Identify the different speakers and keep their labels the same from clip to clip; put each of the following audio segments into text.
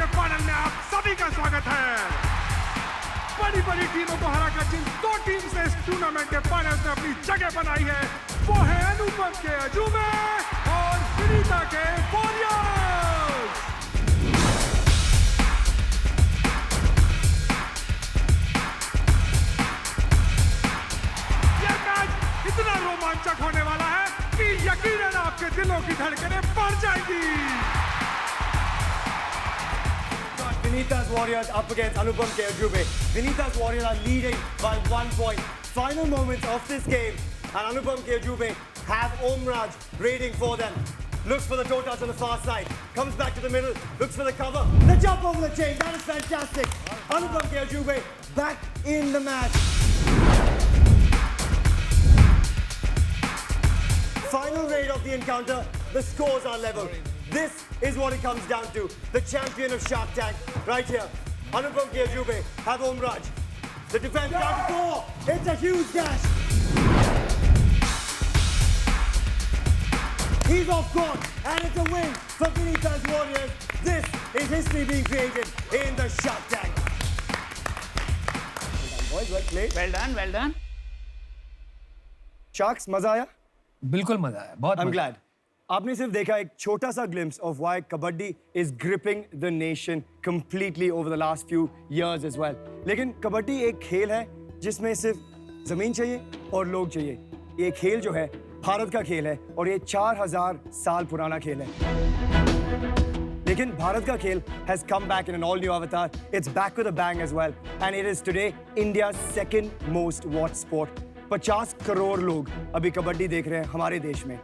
Speaker 1: के फाइनल में आप सभी का स्वागत है। बड़ी बड़ी टीमों को हराकर जिन दो टीम से इस टूर्नामेंट के फाइनल्स में अपनी जगह बनाई है वो है अनुपम के अजूबे और विनीता के वॉरियर्स। ये मैच इतना रोमांचक होने वाला है कि यकीनन आपके दिलों की धड़कनें बढ़ जाएंगी।
Speaker 2: Vinita's Warriors up against Anupam K. Ajube. Vinita's Warriors are leading by 1 point. Final moments of this game, and Anupam K. Ajube have Omraj raiding for them. Looks for the toe touch on the far side. Comes back to the middle. Looks for the cover. The jump over the chain. That is fantastic. Anupam K. Ajube back in the match. Final raid of the encounter. The scores are level. This is what it comes down to. The champion of Shark Tank, right here. Anupam K. Ajube have Omraj. The defense down to 4. It's a huge dash. He's off court, and it's a win for Vinita's Warriors. This is history being created in the Shark Tank. Well done, boys. Well played.
Speaker 3: Well done, well done.
Speaker 2: Sharks, मजा आया?
Speaker 4: बिल्कुल मजा आया, बहुत
Speaker 2: I'm
Speaker 4: मजा
Speaker 2: glad. आपने सिर्फ देखा एक छोटा सा glimpse of why kabaddi is gripping the nation completely over the last few years as well. लेकिन कबड्डी एक खेल है जिसमें सिर्फ जमीन चाहिए और लोग चाहिए. ये खेल जो है भारत का खेल है और ये 4000 साल पुराना खेल है. लेकिन भारत का खेल has come back in an all new avatar. It's back with a bang as well, and it is today India's second most watched sport. 50 crore लोग अभी कबड्डी देख रहे हैं हमारे देश में.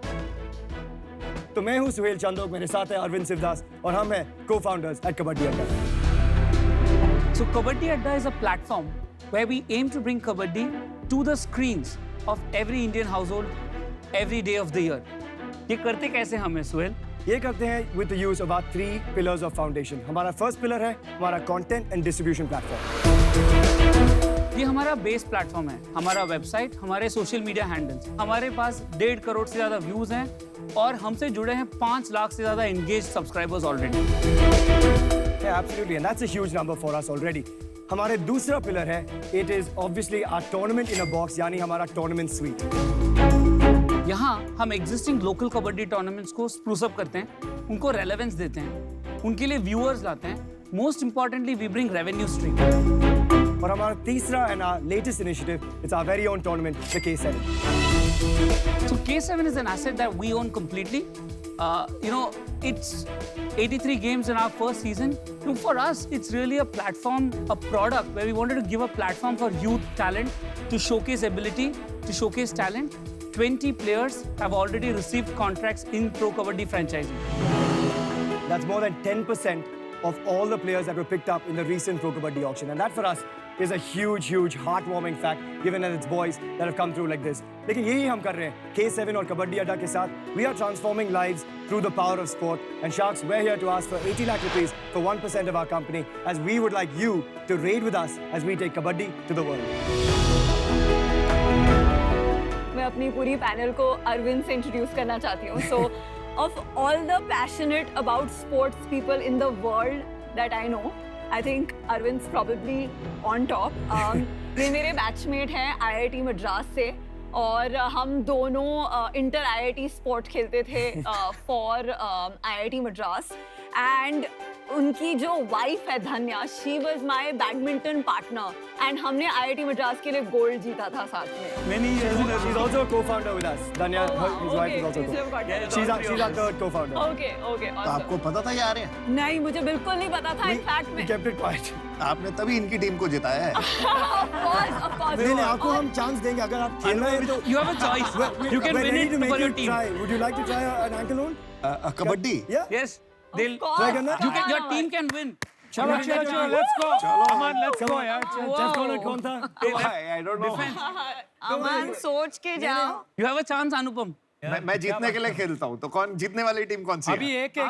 Speaker 2: तो मैं हूं सुहेल चंदोक, मेरे साथ है अरविंद शिवदास और हम हैं co-founders at Kabaddi Adda.
Speaker 3: So Kabaddi Adda is a platform where we aim to bring Kabaddi to the screens of every Indian household every day of the year. ये करते कैसे हम हैं सुहेल?
Speaker 2: ये करते हैं with the use of our 3 pillars of foundation. हमारा first pillar है हमारा content and distribution platform.
Speaker 3: ये हमारा बेस प्लेटफॉर्म है, हमारा वेबसाइट, हमारे सोशल मीडिया हैंडल्स. हमारे पास 1.5 करोड़ से ज्यादा व्यूज हैं और हमसे जुड़े हैं 5 लाख से ज्यादा engage subscribers already.
Speaker 2: Yeah, absolutely, and that's a huge number for us already. हमारे दूसरा पिलर है it is obviously our tournament in a box, यानी हमारा tournament suite.
Speaker 3: यहाँ हम एग्जिस्टिंग लोकल कबड्डी टूर्नामेंट्स को स्प्रूस अप करते हैं, उनको रेलेवेंस देते हैं, उनके लिए व्यूअर्स लाते हैं. Most importantly we bring revenue stream.
Speaker 2: और हमारा तीसरा and our latest initiative, it's our very own tournament, the K7.
Speaker 3: So K7 is an asset that we own completely. It's 83 games in our first season. For us, it's really a platform, a product where we wanted to give a platform for youth talent to showcase ability, to showcase talent. 20 players have already received contracts in Pro Kabaddi franchising.
Speaker 2: That's more than 10% of all the players that were picked up in the recent Pro Kabaddi auction. And that for us is a huge, huge, heartwarming fact, given that it's boys that have come through like this. लेकिन यही हम कर रहे हैं K7 और कबड्डी अड्डा के साथ. We are transforming lives through the power of sport. And Sharks, we're here to ask for 80 lakh rupees for 1% of our company, as we would like you to raid with us as we take kabaddi to the world.
Speaker 5: मैं अपनी पूरी panel को अरविंद से introduce करना चाहती हूँ. So, of all the passionate about sports people in the world that I know, I think Arvind's probably on top. ये मेरे बैचमेट हैं IIT मद्रास से और हम दोनों इंटर IIT स्पोर्ट खेलते थे फॉर IIT मद्रास. एंड उनकी जो वाइफ है धन्या, she was my badminton partner and हमने IIT मद्रास के लिए गोल्ड जीता था साथ में.
Speaker 2: She's also a co-founder with us. Danya, his wife is also she's our third co-founder.
Speaker 5: Okay,
Speaker 6: तो आपको पता था ये आ रहे हैं?
Speaker 5: नहीं, मुझे बिल्कुल नहीं पता था इनफैक्ट में.
Speaker 2: We kept it quiet.
Speaker 6: आपने तभी इनकी टीम को जिताया है.
Speaker 5: Of course.
Speaker 2: नहीं, आपको हम चांस देंगे अगर आप खेलना है तो.
Speaker 3: You have a choice. You can win it for your team.
Speaker 2: Would you like to try an ankle hold?
Speaker 6: Kabaddi?
Speaker 2: Yeah.
Speaker 3: Yes, they'll.
Speaker 2: Try करना?
Speaker 3: Your team can win.
Speaker 4: चलो let's go. Aman let's go यार.
Speaker 2: Jeff Conner कौन था?
Speaker 6: I don't know.
Speaker 5: अमन सोच के जाओ.
Speaker 3: You have a chance, Anupam.
Speaker 6: मैं जीतने के लिए खेलता हूँ. तो कौन जीतने वाली टीम कौन सी है?
Speaker 4: अभी एक है.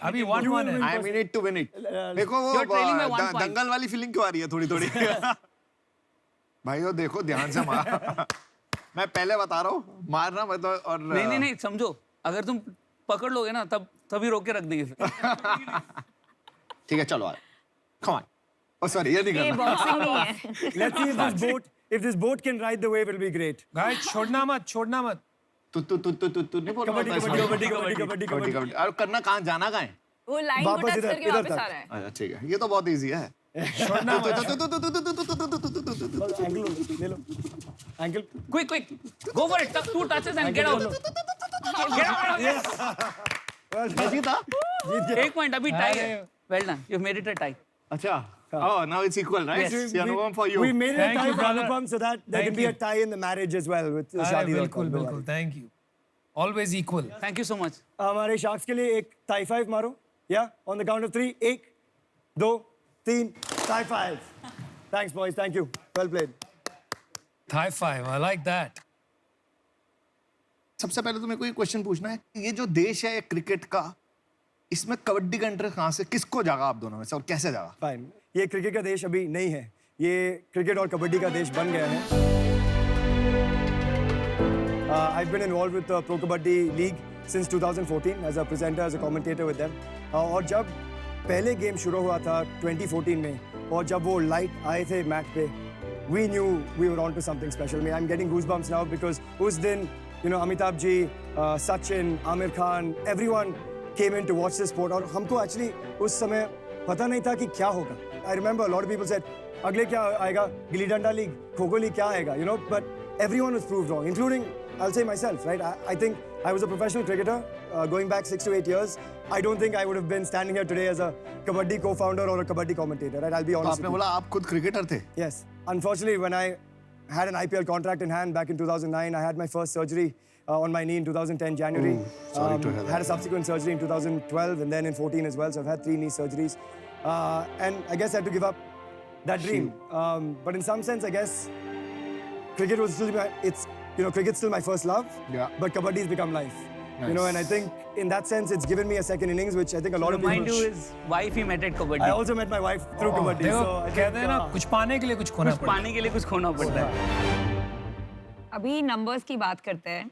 Speaker 4: अभी 1-1 है.
Speaker 6: I am in it to win it. देखो वो
Speaker 3: You're trailing by 1 point.
Speaker 6: दंगल वाली फीलिंग क्यों आ रही है थोड़ी थोड़ी? भाइयों देखो ध्यान से मार. मैं पहले बता रहा हूँ मारना मत. और
Speaker 3: नहीं समझो, अगर तुम पकड़ लोगे ना तभी रोक के रख देंगे फिर.
Speaker 6: ठीक है चलो come on oh sorry ये नहीं
Speaker 5: ये
Speaker 6: करना
Speaker 5: बॉक्सिंग नहीं है
Speaker 2: Let's see if this boat can ride the wave, it'll be great.
Speaker 4: Guys छोड़ना मत
Speaker 6: तू नहीं बोल रहा
Speaker 2: कबड्डी
Speaker 6: था इसमें?
Speaker 2: कबड्डी कबड्डी कबड्डी
Speaker 6: कबड्डी
Speaker 2: कबड्डी
Speaker 6: कबड्डी और करना कहाँ जाना कहाँ है
Speaker 5: वो लाइन को
Speaker 2: वापस
Speaker 5: टच
Speaker 2: इधर-
Speaker 5: करके
Speaker 2: इधर
Speaker 5: वापस
Speaker 2: तक।
Speaker 5: आ रहा है
Speaker 6: अच्छा ठीक है ये तो बहुत इजी है
Speaker 4: छोड़ना मत
Speaker 2: एंकल ले लो ankle
Speaker 3: Quick, go for it. 2 touches and get out. Get out.
Speaker 6: मैं जीता
Speaker 2: जीत गए
Speaker 3: 1 point. अभी tie है. Well done. You've made it a tie.
Speaker 6: अच्छा oh now it's equal right
Speaker 3: Yes.
Speaker 6: See, Anupam for you
Speaker 2: We made it a
Speaker 4: Thank
Speaker 2: tie
Speaker 4: you,
Speaker 2: for
Speaker 4: brother.
Speaker 2: Anupam so that there can
Speaker 4: Thank
Speaker 2: be a
Speaker 4: you.
Speaker 2: tie in the marriage as well with
Speaker 4: अरे
Speaker 2: Shadi.
Speaker 4: बिल्कुल बिल्कुल thank you always equal
Speaker 3: Thank you so much.
Speaker 2: हमारे sharks के लिए एक tie 5 मारो या on the count of 3 1 2 3 tie 5 thanks boys thank you well played
Speaker 4: high five I like that
Speaker 6: सबसे पहले तो मेरे को ये क्वेश्चन पूछना है ये जो देश है क्रिकेट का इसमें कबड्डी का इंटरेस्ट कहाँ से किसको जागा आप दोनों में से और कैसे जागा
Speaker 2: फाइन ये क्रिकेट का देश अभी नहीं है ये क्रिकेट और कबड्डी का देश बन गया है I've been involved with the Pro Kabaddi League since 2014 as a presenter, as a commentator with them. और जब पहले गेम शुरू हुआ था 2014 में और जब वो लाइट आए थे मैच पे we knew we were on to something special. I mean, I'm getting goosebumps now because उस दिन Amitabh ji, Sachin, Amir Khan, everyone came in to watch this sport और हमको actually उस समय पता नहीं था कि क्या होगा. I remember a lot of people said अगले क्या आएगा गिल्ली डंडा लीग खो-खो लीग क्या आएगा but everyone was proved wrong including I'll say myself, right? I think I was a professional cricketer going back 6 to 8 years. I don't think I would have been standing here today as a kabaddi co-founder or a kabaddi commentator, right? I'll be
Speaker 6: तो
Speaker 2: honest
Speaker 6: आपने
Speaker 2: with you.
Speaker 6: बोला आप खुद cricketer थे
Speaker 2: Yes. Unfortunately, when I had an IPL contract in hand back in 2009, I had my first surgery on my knee in 2010 January.
Speaker 6: sorry to hear that.
Speaker 2: Had a subsequent surgery in 2012 and then in 14 as well. So I've had 3 knee surgeries. And I guess I had to give up that dream. But in some sense, I guess cricket was still cricket's still my first love.
Speaker 6: Yeah.
Speaker 2: But kabaddi's become life.
Speaker 6: Nice.
Speaker 2: And I think in that sense, it's given me a second innings, which I think a lot of
Speaker 3: Remind
Speaker 2: people.
Speaker 3: you his wife he met at
Speaker 2: I
Speaker 3: kabaddi.
Speaker 2: also met my wife through kabaddi.
Speaker 4: देखो
Speaker 2: So I think,
Speaker 4: कहते हैं ना कुछ पाने के लिए कुछ खोना
Speaker 3: कुछ
Speaker 4: पड़ता
Speaker 3: पाने के लिए कुछ खोना पड़ता है.
Speaker 5: अभी नंबर्स की बात करते हैं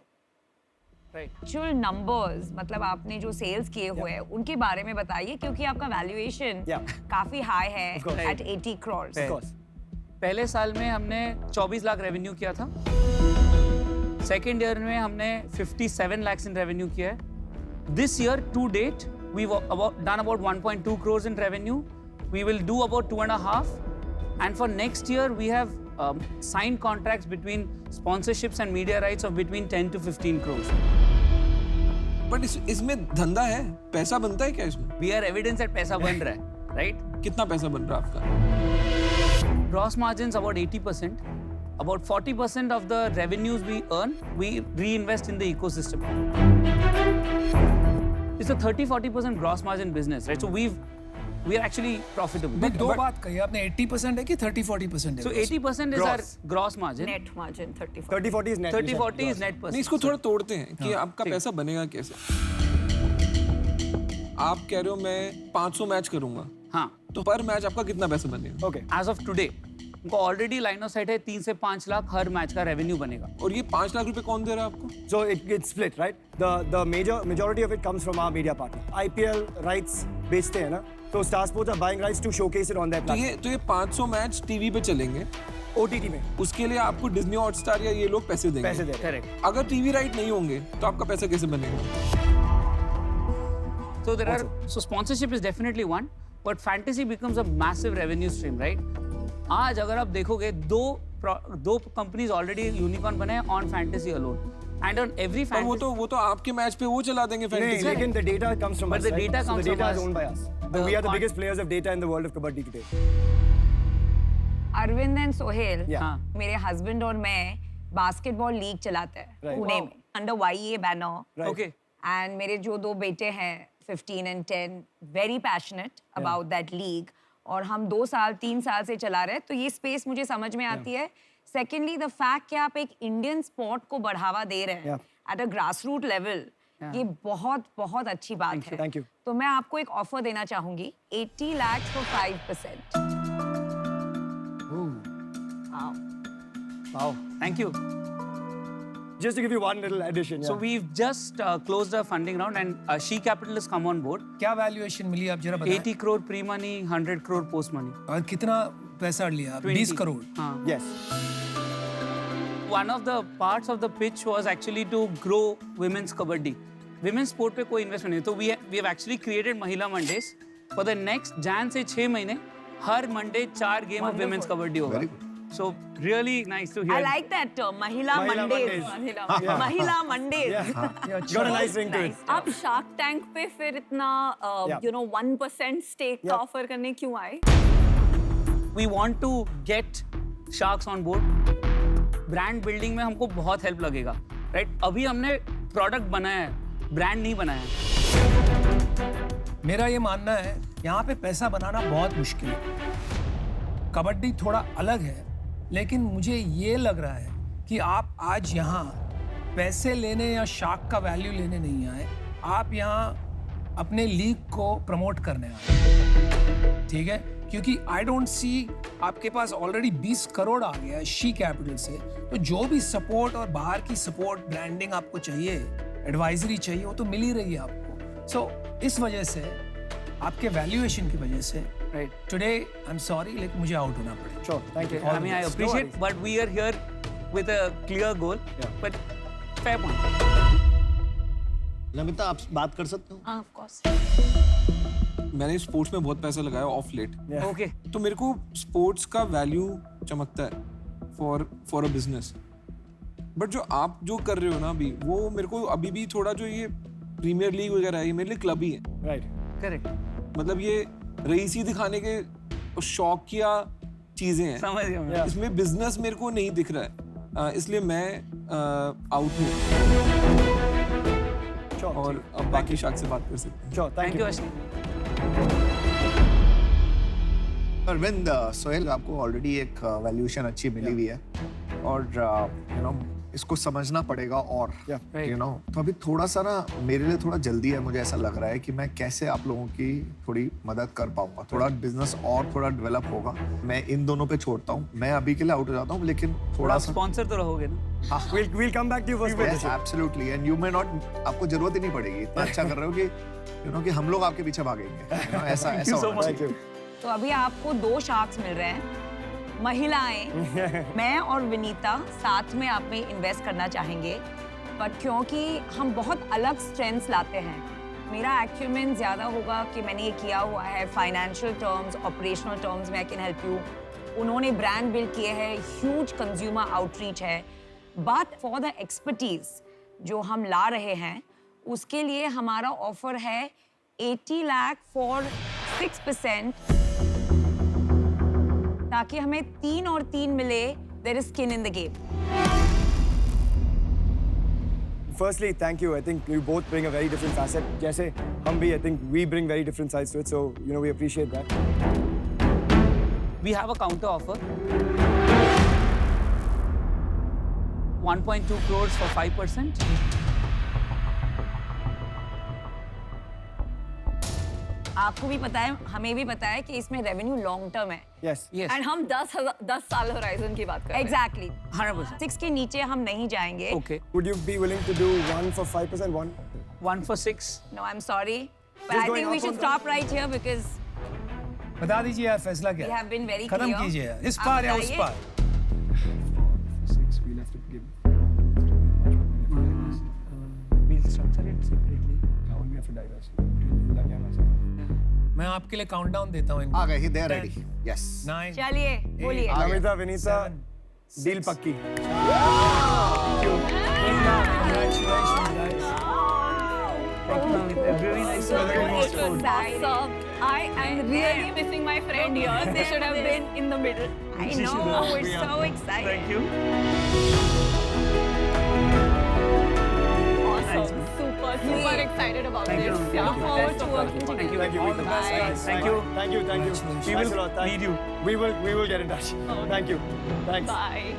Speaker 3: Right.
Speaker 5: एक्चुअल नंबर्स मतलब आपने जो सेल्स किए हुए हैं उनके बारे में बताइए क्योंकि आपका वैल्यूएशन
Speaker 2: Yeah.
Speaker 5: काफी हाई है
Speaker 2: course.
Speaker 5: At 80 crores.
Speaker 2: of course.
Speaker 3: पहले साल में हमने 24 लाख रेवेन्यू किया था. सेकेंड ईयर में हमने 57 lakhs in revenue किया है. This year to date we've done about 1.2 crores in revenue. We will do about 2.5, and for next year we have signed contracts between sponsorships and media rights of between 10 to 15 crores.
Speaker 7: But इसमें धंधा है पैसा बनता है क्या इसमें
Speaker 3: We are evidence that पैसा बन रहा है, right?
Speaker 7: कितना पैसा बन रहा है आपका
Speaker 3: Gross margins about 80%. About 40% of the revenues we earn, we reinvest in the ecosystem. It's a 30-40% gross margin business, right? So we are actually profitable.
Speaker 4: है दो बात कही आपने 80% है कि 30-40% है
Speaker 3: So 80% is our gross margin.
Speaker 5: Net margin 34.
Speaker 2: 30-40 is net.
Speaker 3: 30-40 is net
Speaker 7: नहीं
Speaker 3: percent.
Speaker 7: इसको थोड़ा तोड़ते हैं कि आपका पैसा बनेगा कैसे आप कह रहे हो मैं 500 मैच करूंगा
Speaker 3: हाँ.
Speaker 7: तो पर मैच आपका कितना पैसा बनेगा
Speaker 2: Okay.
Speaker 3: As of today, उनको ऑलरेडी लाइन ऑफ साइट है 3 से 5 लाख हर मैच का रेवेन्यू बनेगा.
Speaker 7: और ये 5 लाख रुपए कौन दे रहा है आपको
Speaker 2: So it's split, right? The majority of it comes from our media partner. IPL rights बेचते हैं ना, तो Star Sports are buying rights to showcase it on their
Speaker 7: तो
Speaker 2: platform.
Speaker 7: ये 500 मैच टीवी पे चलेंगे
Speaker 2: OTT में
Speaker 7: उसके लिए आपको डिज्नी हॉटस्टार या ये लोग पैसे देंगे
Speaker 2: पैसे दे रहे हैं.
Speaker 3: Correct.
Speaker 7: अगर टीवी राइट नहीं होंगे तो आपका पैसा कैसे बनेगा
Speaker 3: So there are sponsorship is definitely one, but fantasy becomes a massive revenue stream, right? आज अगर आप देखोगे दो कंपनीज ऑलरेडी यूनिकॉर्न बने हैं on fantasy alone and on every
Speaker 7: पर वो तो आपके मैच पे वो चला देंगे
Speaker 2: नहीं,
Speaker 7: फैंटेसी
Speaker 2: लेकिन the data comes from
Speaker 3: But
Speaker 2: us,
Speaker 3: the
Speaker 2: right?
Speaker 3: data
Speaker 2: So
Speaker 3: comes
Speaker 2: the data
Speaker 3: from
Speaker 2: is
Speaker 3: us.
Speaker 2: owned by us. And we are the biggest players of data in the world of kabaddi today.
Speaker 5: Arvind and Sohail
Speaker 2: Yeah.
Speaker 3: हाँ.
Speaker 5: मेरे husband और मैं basketball league चलाते हैं
Speaker 2: Right.
Speaker 5: Pune में under YEA banner.
Speaker 2: Right.
Speaker 3: Okay.
Speaker 5: And मेरे जो 2 बेटे हैं 15 and 10 very passionate about that league और हम 2 साल 3 साल से चला रहे हैं तो ये स्पेस मुझे समझ में आती है. सेकेंडली द फैक्ट कि आप एक इंडियन स्पोर्ट को बढ़ावा दे रहे हैं
Speaker 2: Yeah.
Speaker 5: At a grass root level ये बहुत बहुत अच्छी बात है.
Speaker 2: Thank you.
Speaker 5: तो मैं आपको एक ऑफर देना चाहूंगी 80 lakhs for 5%.
Speaker 3: Wow. Thank you.
Speaker 2: just to give you one little addition.
Speaker 3: So
Speaker 2: yeah.
Speaker 3: we've just closed our funding round and She Capital has come on board.
Speaker 8: क्या वैल्यूएशन मिली आप जरा बताएं?
Speaker 3: 80 crore pre-money, 100 crore post-money.
Speaker 8: और कितना पैसा लिया आप? 20 करोड़.
Speaker 3: हाँ.
Speaker 2: Yes.
Speaker 3: One of the parts of the pitch was actually to grow women's kabaddi. Women's sport पे कोई investment नहीं. तो we have actually created Mahila Mondays. For the next Jan से 6 महीने हर Monday 4 game of women's kabaddi होगा.
Speaker 6: Very good.
Speaker 3: So really nice to hear.
Speaker 5: I like that term, Mahila Mondays. Mahila Mondays.
Speaker 2: Got a nice ring to it.
Speaker 5: आप Shark Tank पे फिर इतना
Speaker 2: Yeah.
Speaker 5: 1% stake का offer करने क्यों आए?
Speaker 3: We want to get sharks on board. Brand building में हमको बहुत help लगेगा, right? अभी हमने product बनाया है, brand नहीं बनाया है.
Speaker 8: मेरा ये मानना है यहाँ पे पैसा बनाना बहुत मुश्किल है. कबड्डी थोड़ा अलग है, लेकिन मुझे ये लग रहा है कि आप आज यहाँ पैसे लेने या शार्क का वैल्यू लेने नहीं आए. आप यहाँ अपने लीग को प्रमोट करने आए. ठीक है, क्योंकि आई डोंट सी आपके पास ऑलरेडी 20 करोड़ आ गया है शी कैपिटल से. तो जो भी सपोर्ट और बाहर की सपोर्ट, ब्रांडिंग आपको चाहिए, एडवाइजरी चाहिए, वो तो मिल ही रही है आपको. सो इस वजह से आपके वैल्यूएशन की वजह से
Speaker 3: Right.
Speaker 8: Today I am sorry, लेकिन मुझे आउट होना पड़ेगा.
Speaker 2: Sure. Thank you.
Speaker 3: I mean, I appreciate, but we are here with a clear goal.
Speaker 2: Yeah.
Speaker 3: But fair point.
Speaker 6: Namita आप बात कर सकते हो?
Speaker 5: Of course.
Speaker 7: मैंने स्पोर्ट्स में बहुत पैसा लगाया ऑफ लेट.
Speaker 2: Yeah.
Speaker 3: Okay.
Speaker 7: तो मेरे को स्पोर्ट्स का वैल्यू चमकता है फॉर अ बिजनेस. बट जो आप जो कर रहे हो ना अभी, वो मेरे को अभी भी थोड़ा जो ये प्रीमियर लीग वगैरह है, ये मेरे लिए क्लब ही है.
Speaker 2: Right.
Speaker 3: Correct.
Speaker 7: मतलब ये रईसी दिखाने के शौक किया चीजें हैं.
Speaker 3: समझ गया मैं.
Speaker 2: Yeah.
Speaker 7: इसमें बिजनेस मेरे को नहीं दिख रहा है. इसलिए मैं आउट हूँ.
Speaker 2: Sure.
Speaker 7: और अब बाकी शाख से बात कर सकते हैं.
Speaker 2: Sure. Thank
Speaker 3: Thank you,
Speaker 2: you.
Speaker 3: Ashni.
Speaker 6: Arvind, Sohail, आपको ऑलरेडी एक वैल्यूएशन अच्छी मिली हुई है और इसको समझना पड़ेगा और
Speaker 2: Yeah.
Speaker 3: Right.
Speaker 6: तो अभी थोड़ा सा ना मेरे लिए थोड़ा जल्दी है. मुझे ऐसा लग रहा है कि मैं कैसे आप लोगों की थोड़ी मदद कर पाऊंगा. थोड़ा बिजनेस और थोड़ा डेवलप होगा. मैं इन दोनों पे छोड़ता हूँ. मैं अभी के लिए आउट हो जाता हूँ, लेकिन थोड़ा
Speaker 3: आप
Speaker 6: सा
Speaker 3: स्पॉन्सर तो रहोगे ना.
Speaker 2: We'll come back to you for
Speaker 6: Yes,
Speaker 2: sponsorship.
Speaker 6: absolutely. And you may not, आपको जरूरत ही नहीं पड़ेगी. इतना अच्छा कर रहे हो कि कि हम लोग आपके पीछे भागेंगे. ऐसा
Speaker 3: you so
Speaker 6: होना
Speaker 3: much.
Speaker 2: Thank
Speaker 6: चाहिए.
Speaker 2: you.
Speaker 5: तो अभी आपको 2 शार्क्स मिल रहे हैं. महिलाएं, मैं और विनीता साथ में आप में इन्वेस्ट करना चाहेंगे, बट क्योंकि हम बहुत अलग स्ट्रेंथ्स लाते हैं, मेरा एक्यूमेंट ज़्यादा होगा कि मैंने ये किया हुआ है फाइनेंशियल टर्म्स, ऑपरेशनल टर्म्स में आई कैन हेल्प यू. उन्होंने ब्रांड बिल्ड किए हैं, ह्यूज कंज्यूमर आउटरीच है, बट फॉर द एक्सपर्टीज जो हम ला रहे हैं, उसके लिए हमारा ऑफर है 80 लाख फॉर 6%, ताकि हमें 3 और 3 मिले. There is skin in the game.
Speaker 2: Firstly, thank you. I think you both bring a very different facet. जैसे हम भी, I think we bring very different sides to it. So we appreciate that.
Speaker 3: We have a counter offer. 1.2 crores for 5%.
Speaker 5: आपको भी पता है, हमें भी पता है कि इसमें रेवेन्यू लॉन्ग टर्म है.
Speaker 2: Yes.
Speaker 3: Yes.
Speaker 5: एंड हम 10 साल होराइजन की बात कर रहे हैं. एग्जैक्टली
Speaker 3: 100%.
Speaker 5: 6 के नीचे हम नहीं जाएंगे.
Speaker 3: Okay.
Speaker 2: Would you be willing to do 1 for 5%? 1?
Speaker 3: 1 for 6.
Speaker 5: No I am sorry, but
Speaker 2: Just
Speaker 5: I
Speaker 2: going
Speaker 5: think we
Speaker 2: up
Speaker 5: should
Speaker 2: on
Speaker 5: stop right here because
Speaker 8: बता दीजिए यार फैसला क्या
Speaker 5: वी
Speaker 8: है?
Speaker 5: हैव बीन वेरी
Speaker 8: खत्म
Speaker 5: क्लियर.
Speaker 8: कीजिए यार. इस पार या उस पार.
Speaker 2: 6, we'll have to give.
Speaker 3: We'll structure it separately.
Speaker 2: How will we have to divest? Between Lagya and myself.
Speaker 8: मैं आपके लिए काउंटडाउन देता हूँ.
Speaker 6: आ गए ही. They are ready. Yes.
Speaker 8: 9.
Speaker 5: चलिए बोलिए.
Speaker 6: आ गया.
Speaker 2: Namita, Vinita, deal पक्की.
Speaker 3: Thank you, Namita. Really nice to meet you.
Speaker 5: It was awesome. I am really missing my friend here. They should have been in the middle. I
Speaker 3: She should
Speaker 5: know,
Speaker 3: have.
Speaker 5: it's so exciting.
Speaker 3: Thank you.
Speaker 5: Awesome. Super excited about
Speaker 3: Thank you.
Speaker 5: this. Look forward to working
Speaker 3: Thank
Speaker 5: together.
Speaker 3: you.
Speaker 2: Thank you.
Speaker 3: All the best, guys. Thank you.
Speaker 2: Thank you. Thank you.
Speaker 3: We
Speaker 2: Thanks
Speaker 3: will
Speaker 2: a lot. Thank
Speaker 3: need you.
Speaker 2: We will get in touch. Thank you. Thanks.
Speaker 5: Bye.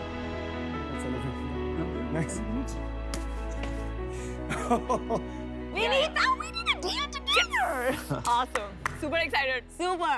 Speaker 2: Nice.
Speaker 5: Vinita, we did a deal together. Awesome. Super excited. Super.